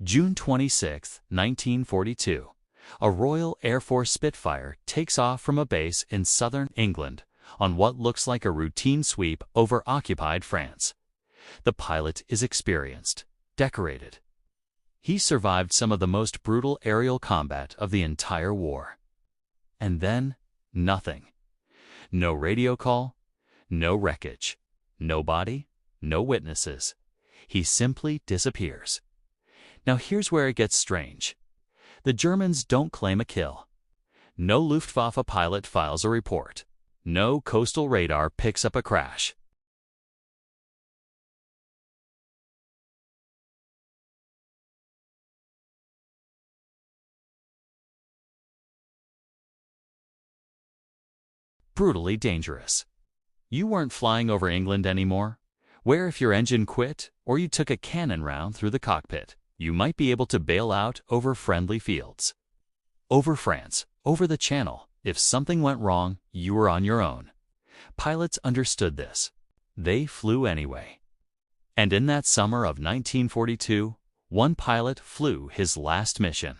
June 26, 1942, a Royal Air Force Spitfire takes off from a base in southern England on what looks like a routine sweep over occupied France. The pilot is experienced, decorated. He survived some of the most brutal aerial combat of the entire war. And then, nothing. No radio call, no wreckage, no body, no witnesses. He simply disappears. Now here's where it gets strange. The Germans don't claim a kill. No Luftwaffe pilot files a report. No coastal radar picks up a crash. Brutally dangerous. You weren't flying over England anymore, where if your engine quit or you took a cannon round through the cockpit, you might be able to bail out over friendly fields. Over France, over the Channel, if something went wrong, you were on your own. Pilots understood this. They flew anyway. And in that summer of 1942, one pilot flew his last mission.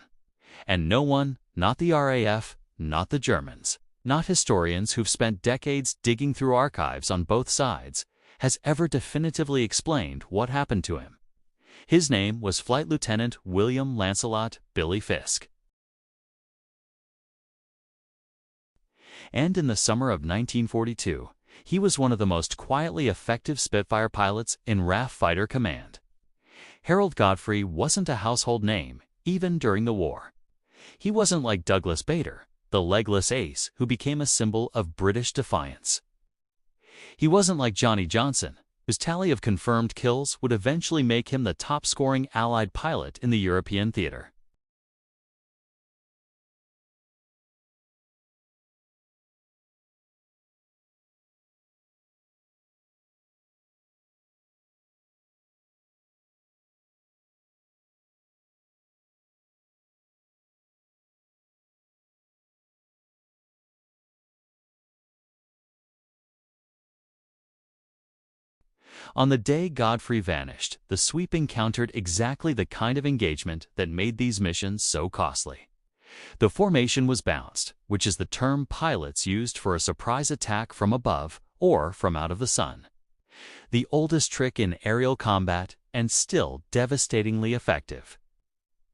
And no one, not the RAF, not the Germans, not historians who've spent decades digging through archives on both sides, has ever definitively explained what happened to him. His name was Flight Lieutenant William Lancelot Billy Fisk. And in the summer of 1942, he was one of the most quietly effective Spitfire pilots in RAF Fighter Command. Harold Godfrey wasn't a household name, even during the war. He wasn't like Douglas Bader, the legless ace who became a symbol of British defiance. He wasn't like Johnny Johnson, whose tally of confirmed kills would eventually make him the top-scoring Allied pilot in the European theater. On the day Godfrey vanished, the sweep encountered exactly the kind of engagement that made these missions so costly. The formation was bounced, which is the term pilots used for a surprise attack from above or from out of the sun. The oldest trick in aerial combat and still devastatingly effective.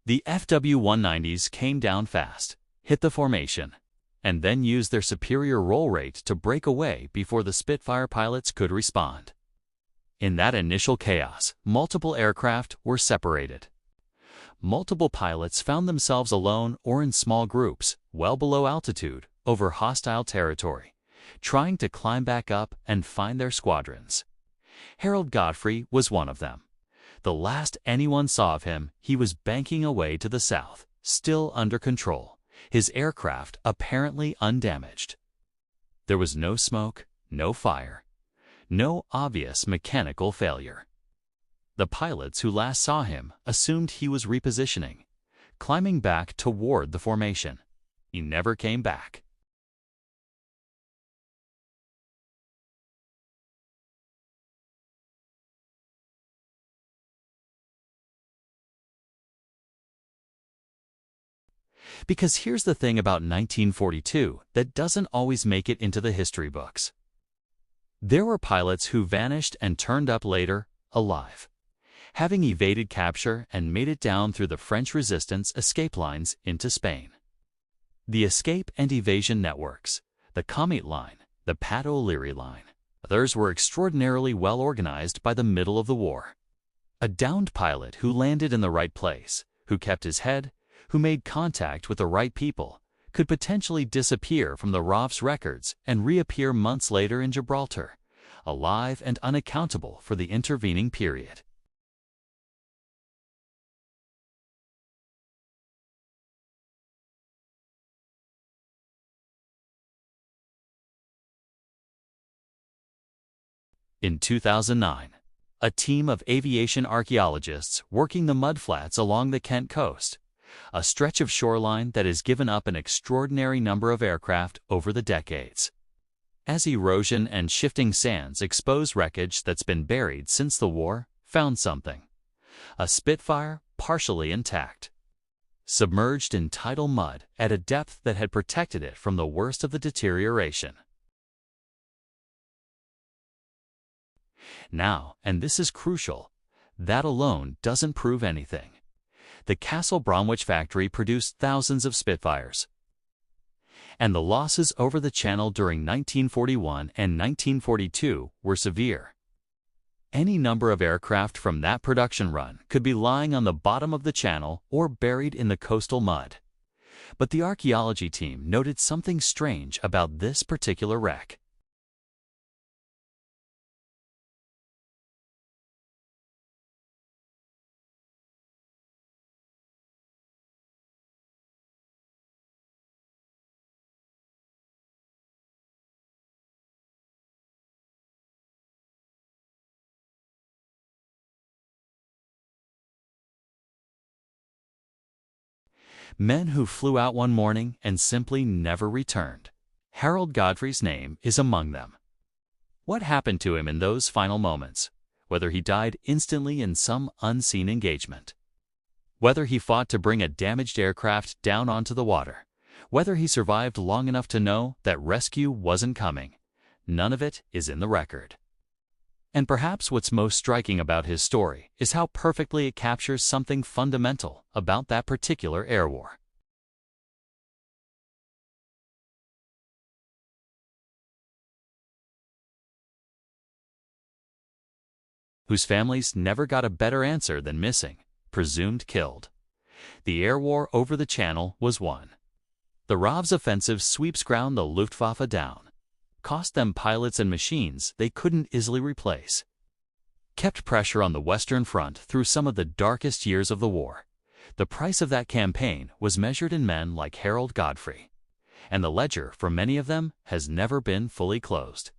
The FW-190s came down fast, hit the formation, and then used their superior roll rate to break away before the Spitfire pilots could respond. In that initial chaos, multiple aircraft were separated. Multiple pilots found themselves alone or in small groups, well below altitude, over hostile territory, trying to climb back up and find their squadrons. Harold Godfrey was one of them. The last anyone saw of him, he was banking away to the south, still under control, his aircraft apparently undamaged. There was no smoke, no fire. No obvious mechanical failure. The pilots who last saw him assumed he was repositioning, climbing back toward the formation. He never came back. Because here's the thing about 1942 that doesn't always make it into the history books. There were pilots who vanished and turned up later, alive, having evaded capture and made it down through the French resistance escape lines into Spain. The escape and evasion networks, the Comet Line, the Pat O'Leary Line, others were extraordinarily well organized by the middle of the war. A downed pilot who landed in the right place, who kept his head, who made contact with the right people, could potentially disappear from the RAF's records and reappear months later in Gibraltar, alive and unaccountable for the intervening period. In 2009, a team of aviation archaeologists working the mudflats along the Kent coast, a stretch of shoreline that has given up an extraordinary number of aircraft over the decades. As erosion and shifting sands expose wreckage that's been buried since the war, found something. A Spitfire partially intact, submerged in tidal mud at a depth that had protected it from the worst of the deterioration. Now, and this is crucial, that alone doesn't prove anything. The Castle Bromwich factory produced thousands of Spitfires, and the losses over the Channel during 1941 and 1942 were severe. Any number of aircraft from that production run could be lying on the bottom of the Channel or buried in the coastal mud. But the archaeology team noted something strange about this particular wreck. Men who flew out one morning and simply never returned. Harold Godfrey's name is among them. What happened to him in those final moments? Whether he died instantly in some unseen engagement, whether he fought to bring a damaged aircraft down onto the water, whether he survived long enough to know that rescue wasn't coming, none of it is in the record. And perhaps what's most striking about his story is how perfectly it captures something fundamental about that particular air war. Whose families never got a better answer than missing, presumed killed. The air war over the Channel was won. The RAV's offensive sweeps ground the Luftwaffe down, cost them pilots and machines they couldn't easily replace, kept pressure on the Western Front through some of the darkest years of the war. The price of that campaign was measured in men like Harold Godfrey, and the ledger for many of them has never been fully closed.